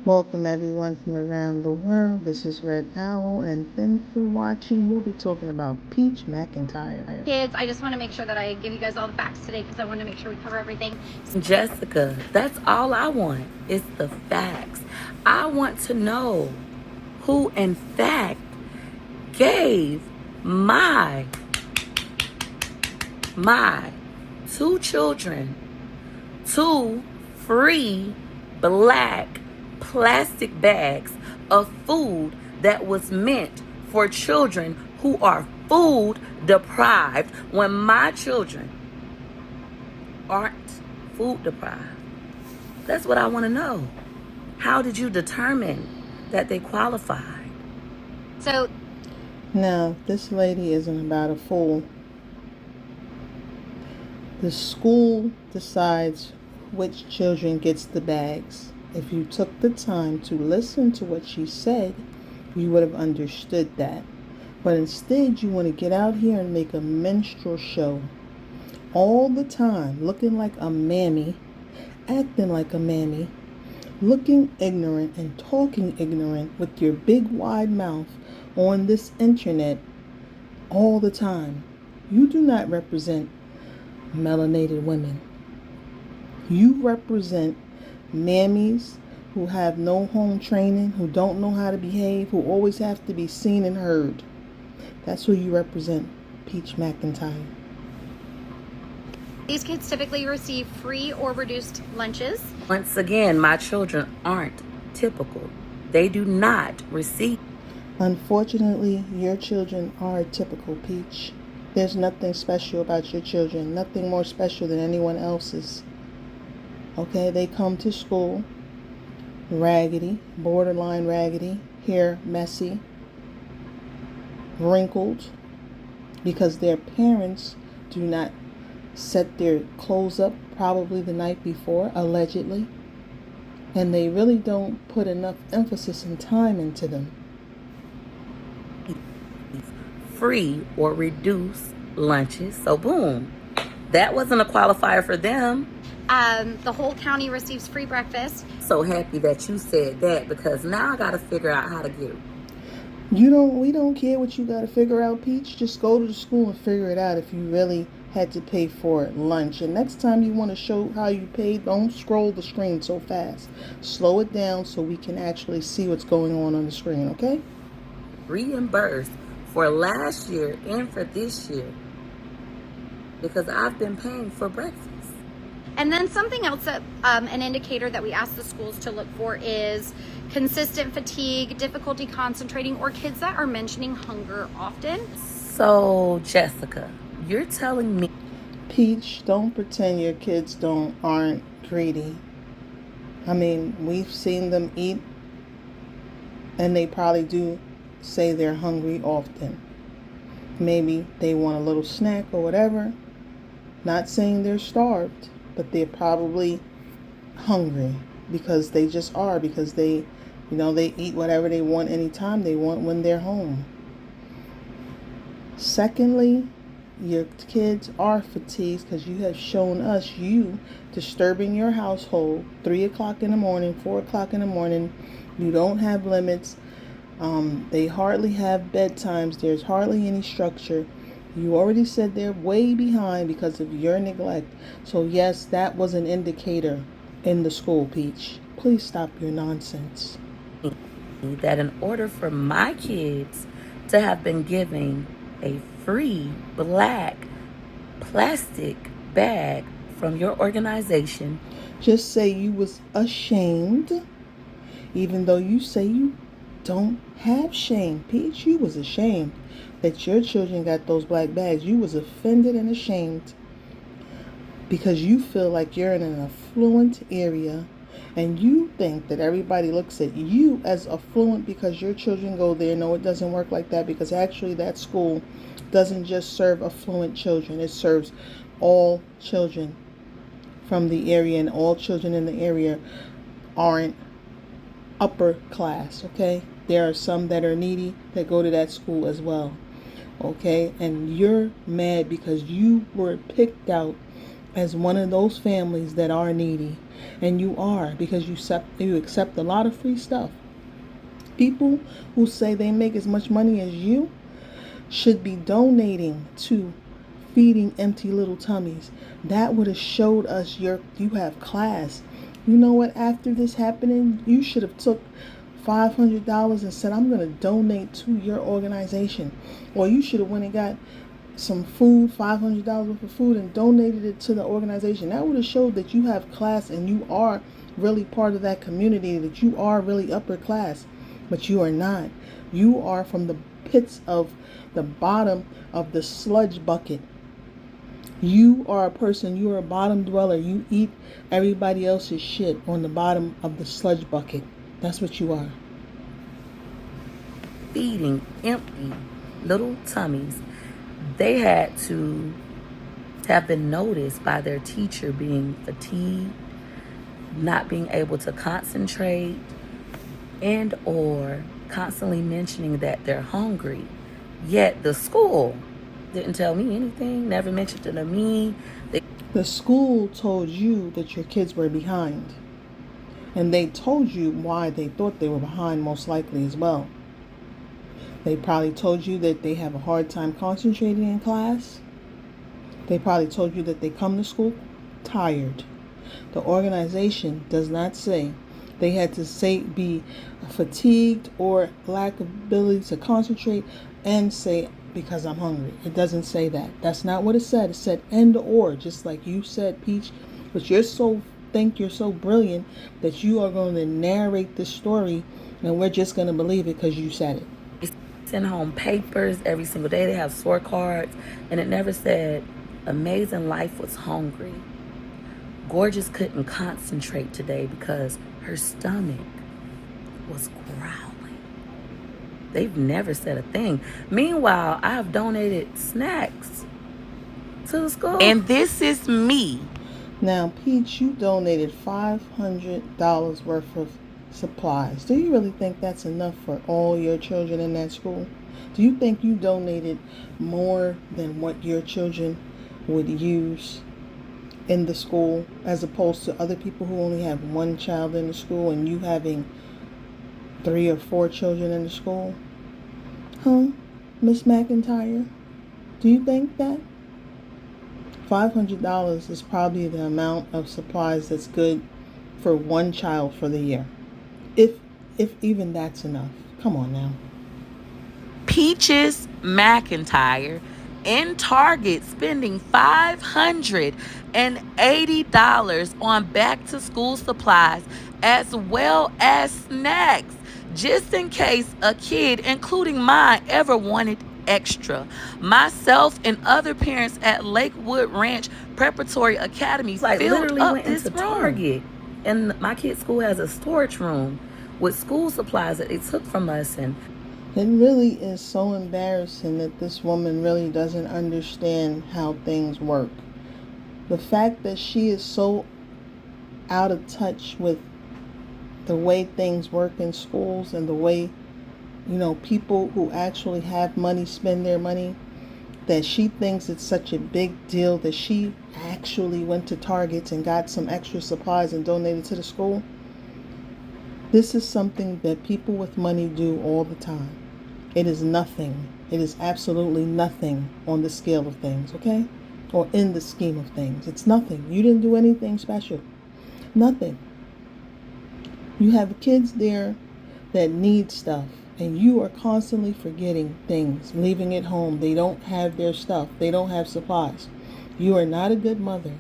Welcome everyone from around the world. This is Red Owl, and thanks for watching. We'll be talking about Peach McIntyre. Kids, I just want to make sure that I give you guys all the facts today because I want to make sure we cover everything. Jessica, that's all I want is the facts. I want to know who, in fact, gave my two children two free black plastic bags of food that was meant for children who are food deprived when my children aren't food deprived. That's what I want to know. How did you determine that they qualified? So, Now, this lady isn't about a fool. The school decides which children gets the bags. If you took the time to listen to what she said, you would have understood that. But instead, you want to get out here and make a minstrel show all the time, looking like a mammy, acting like a mammy, looking ignorant and talking ignorant with your big wide mouth on this internet all the time. You do not represent melanated women. You represent mammies who have no home training, who don't know how to behave, who always have to be seen and heard. That's who you represent, Peach McIntyre. these kids typically receive free or reduced lunches. Once again, my children aren't typical. They do not receive. Unfortunately, your children are typical, Peach. There's nothing special about your children, nothing more special than anyone else's. Okay, they come to school raggedy, borderline raggedy, hair messy, wrinkled, because their parents do not set their clothes up probably the night before, allegedly, and they really don't put enough emphasis and time into them. Free or reduced lunches. So boom, that wasn't a qualifier for them. The whole county receives free breakfast. So happy that you said that, because now I got to figure out how to get. We don't care what you got to figure out, Peach. Just go to the school and figure it out if you really had to pay for lunch. And next time you want to show how you paid, don't scroll the screen so fast. Slow it down so we can actually see what's going on the screen, okay? Reimbursed for last year and for this year, because I've been paying for breakfast. And then something else that an indicator that we ask the schools to look for is consistent fatigue, difficulty concentrating, or kids that are mentioning hunger often. So Jessica, you're telling me, Peach, don't pretend your kids aren't greedy. I mean, we've seen them eat, and they probably do say they're hungry often. Maybe they want a little snack or whatever. Not saying they're starved, but they're probably hungry because they just are, because they eat whatever they want anytime they want when they're home. Secondly, your kids are fatigued because you have shown us you disturbing your household 3 o'clock in the morning, 4 o'clock in the morning. You don't have limits. They hardly have bedtimes. There's hardly any structure. You already said they're way behind because of your neglect. So yes, that was an indicator in the school, Peach. Please stop your nonsense. that in order for my kids to have been given a free black plastic bag from your organization, Just say you was ashamed, even though you say you don't have shame. Peach, you was ashamed that your children got those black bags. You was offended and ashamed because you feel like you're in an affluent area and you think that everybody looks at you as affluent because your children go there. No, it doesn't work like that, because actually that school doesn't just serve affluent children. It serves all children from the area, and all children in the area aren't upper class, okay? There are some that are needy that go to that school as well, okay? And you're mad because you were picked out as one of those families that are needy. And you are, because you accept a lot of free stuff. People who say they make as much money as you should be donating to feeding empty little tummies. That would have showed us you have class. You know what? After this happening, you should have took $500 and said, I'm going to donate to your organization. Or you should have went and got some food, $500 worth of food, and donated it to the organization. That would have showed that you have class and you are really part of that community, that you are really upper class. But you are not. You are from the pits of the bottom of the sludge bucket. You are a person, you are a bottom dweller. You eat everybody else's shit on the bottom of the sludge bucket. That's what you are. Feeding empty little tummies. They had to have been noticed by their teacher being fatigued, not being able to concentrate, and or constantly mentioning that they're hungry. Yet the school didn't tell me anything, never mentioned it to me. The school told you that your kids were behind. And they told you why they thought they were behind, most likely as well. They probably told you that they have a hard time concentrating in class. They probably told you that they come to school tired. The organization does not say they had to say be fatigued or lack of ability to concentrate and say because I'm hungry. It doesn't say that. That's not what it said. It said and or, just like you said, Peach. But you're so brilliant that you are going to narrate this story and we're just going to believe it because you said it. Send home papers every single day. They have scorecards, and it never said Amazing Life was hungry. Gorgeous couldn't concentrate today because her stomach was growling. They've never said a thing. Meanwhile, I have donated snacks to the school. And this is me. Now, Peach, you donated $500 worth of supplies. Do you really think that's enough for all your children in that school? Do you think you donated more than what your children would use in the school, as opposed to other people who only have one child in the school and you having 3 or 4 children in the school? Huh, Miss Mcintyre? Do you think that? $500 is probably the amount of supplies that's good for one child for the year. If even that's enough. Come on now. Peaches Mcintyre in Target spending $580 on back to school supplies as well as snacks, just in case a kid, including mine, ever wanted extra. Myself and other parents at Lakewood Ranch Preparatory Academy filled up this room. Target, and my kid's school has a storage room with school supplies that they took from us. And it really is so embarrassing that this woman really doesn't understand how things work. The fact that she is so out of touch with the way things work in schools and the way, people who actually have money spend their money, that she thinks it's such a big deal that she actually went to Target and got some extra supplies and donated to the school. This is something that people with money do all the time. It is nothing. It is absolutely nothing on the scale of things, okay? Or in the scheme of things. It's nothing. You didn't do anything special. Nothing. You have kids there that need stuff, and you are constantly forgetting things, leaving it home. They don't have their stuff. They don't have supplies. You are not a good mother.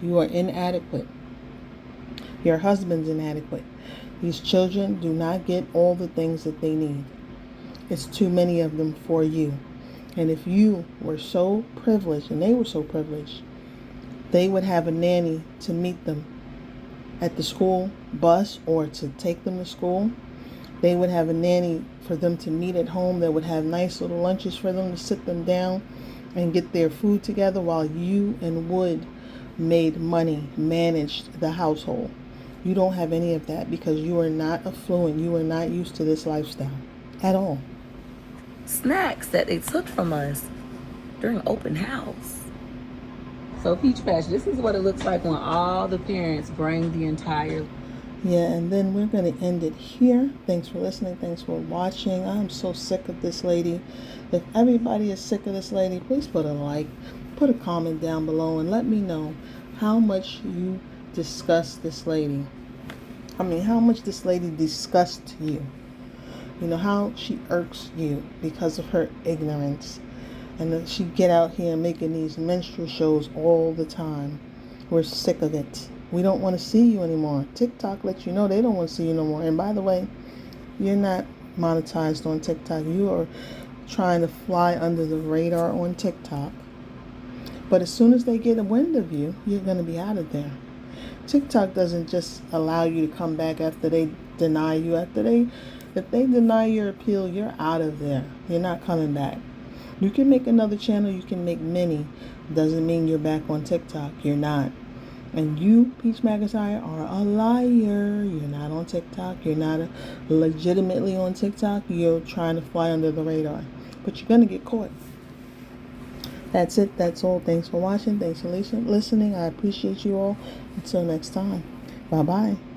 You are inadequate. Your husband's inadequate. These children do not get all the things that they need. It's too many of them for you. And if you were so privileged, and they were so privileged, they would have a nanny to meet them at the school bus or to take them to school. They would have a nanny for them to meet at home that would have nice little lunches for them to sit them down and get their food together while you and Wood made money, managed the household. You don't have any of that because you are not affluent. You are not used to this lifestyle at all. Snacks that they took from us during open house. So Peach Patch, this is what it looks like when all the parents bring the entire. Yeah, and then we're going to end it here. Thanks for listening. Thanks for watching. I'm so sick of this lady. If everybody is sick of this lady, please put a like, put a comment down below, and let me know how much you disgust this lady. I mean, how much this lady disgusts you. You know, how she irks you because of her ignorance. And that she get out here making these menstrual shows all the time. We're sick of it. We don't want to see you anymore. TikTok lets you know they don't want to see you no more. And by the way, you're not monetized on TikTok. You are trying to fly under the radar on TikTok. But as soon as they get a wind of you, you're going to be out of there. TikTok doesn't just allow you to come back after they deny you. If they deny your appeal, you're out of there. You're not coming back. You can make another channel. You can make many. Doesn't mean you're back on TikTok. You're not. And you, Peach Mcintyre, are a liar. You're not on TikTok. You're not legitimately on TikTok. You're trying to fly under the radar. But you're going to get caught. That's it. That's all. Thanks for watching. Thanks for listening. I appreciate you all. Until next time. Bye-bye.